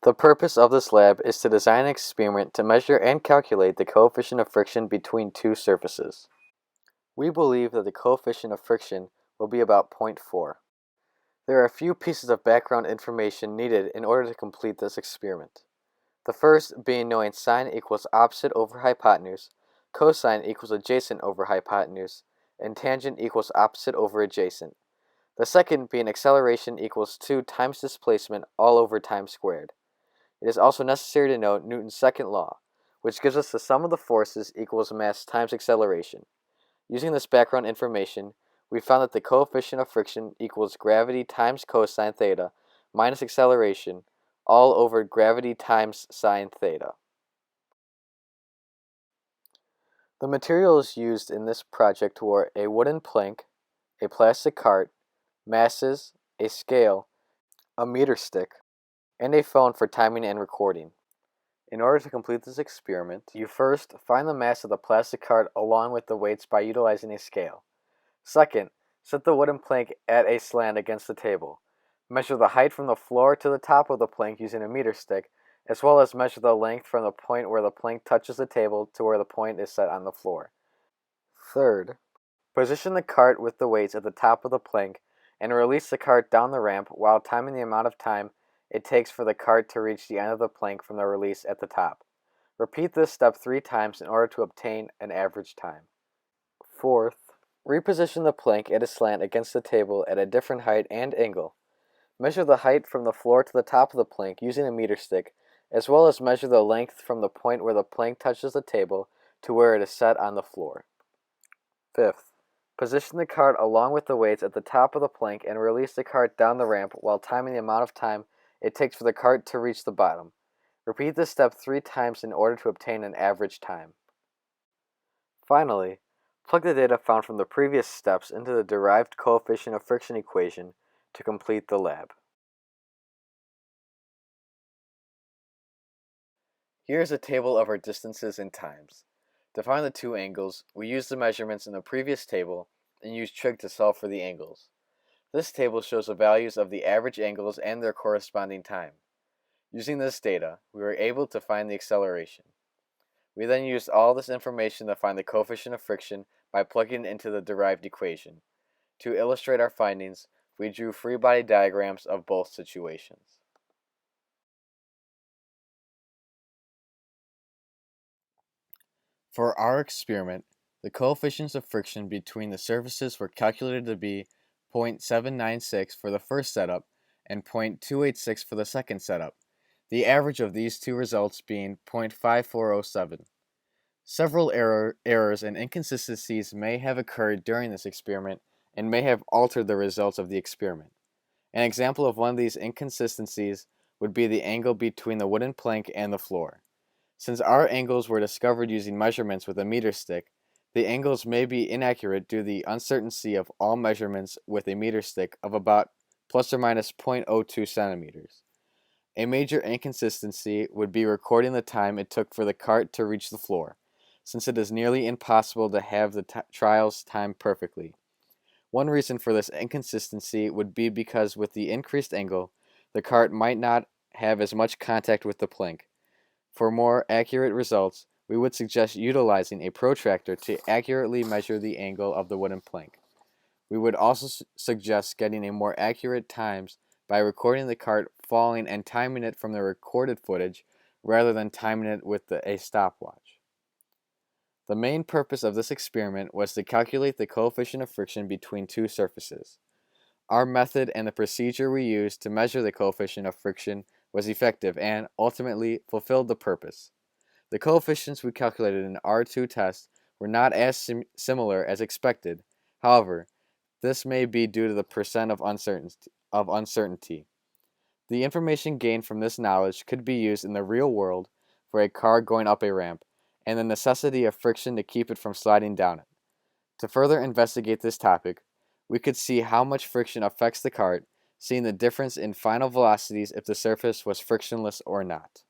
The purpose of this lab is to design an experiment to measure and calculate the coefficient of friction between two surfaces. We believe that the coefficient of friction will be about 0.4. There are a few pieces of background information needed in order to complete this experiment. The first being knowing sine equals opposite over hypotenuse, cosine equals adjacent over hypotenuse, and tangent equals opposite over adjacent. The second being acceleration equals 2 times displacement all over time squared. It is also necessary to note Newton's second law, which gives us the sum of the forces equals mass times acceleration. Using this background information, we found that the coefficient of friction equals gravity times cosine theta minus acceleration all over gravity times sine theta. The materials used in this project were a wooden plank, a plastic cart, masses, a scale, a meter stick, and a phone for timing and recording. In order to complete this experiment, you first find the mass of the plastic cart along with the weights by utilizing a scale. Second, set the wooden plank at a slant against the table. Measure the height from the floor to the top of the plank using a meter stick, as well as measure the length from the point where the plank touches the table to where the point is set on the floor. Third, position the cart with the weights at the top of the plank and release the cart down the ramp while timing the amount of time it takes for the cart to reach the end of the plank from the release at the top. Repeat this step 3 times in order to obtain an average time. Fourth, reposition the plank at a slant against the table at a different height and angle. Measure the height from the floor to the top of the plank using a meter stick, as well as measure the length from the point where the plank touches the table to where it is set on the floor. Fifth, position the cart along with the weights at the top of the plank and release the cart down the ramp while timing the amount of time it takes for the cart to reach the bottom. Repeat this step 3 times in order to obtain an average time. Finally, plug the data found from the previous steps into the derived coefficient of friction equation to complete the lab. Here is a table of our distances and times. To find the two angles, we use the measurements in the previous table and use trig to solve for the angles. This table shows the values of the average angles and their corresponding time. Using this data, we were able to find the acceleration. We then used all this information to find the coefficient of friction by plugging it into the derived equation. To illustrate our findings, we drew free body diagrams of both situations. For our experiment, the coefficients of friction between the surfaces were calculated to be 0.796 for the first setup and 0.286 for the second setup, the average of these two results being 0.5407. Several errors and inconsistencies may have occurred during this experiment and may have altered the results of the experiment. An example of one of these inconsistencies would be the angle between the wooden plank and the floor. Since our angles were discovered using measurements with a meter stick, the angles may be inaccurate due to the uncertainty of all measurements with a meter stick of about plus or minus 0.02 centimeters. A major inconsistency would be recording the time it took for the cart to reach the floor, since it is nearly impossible to have the trials timed perfectly. One reason for this inconsistency would be because with the increased angle, the cart might not have as much contact with the plank. For more accurate results, we would suggest utilizing a protractor to accurately measure the angle of the wooden plank. We would also suggest getting a more accurate times by recording the cart falling and timing it from the recorded footage rather than timing it with a stopwatch. The main purpose of this experiment was to calculate the coefficient of friction between two surfaces. Our method and the procedure we used to measure the coefficient of friction was effective and, ultimately, fulfilled the purpose. The coefficients we calculated in R2 test were not as similar as expected. However, this may be due to the percent of uncertainty. The information gained from this knowledge could be used in the real world for a car going up a ramp, and the necessity of friction to keep it from sliding down it. To further investigate this topic, we could see how much friction affects the cart, seeing the difference in final velocities if the surface was frictionless or not.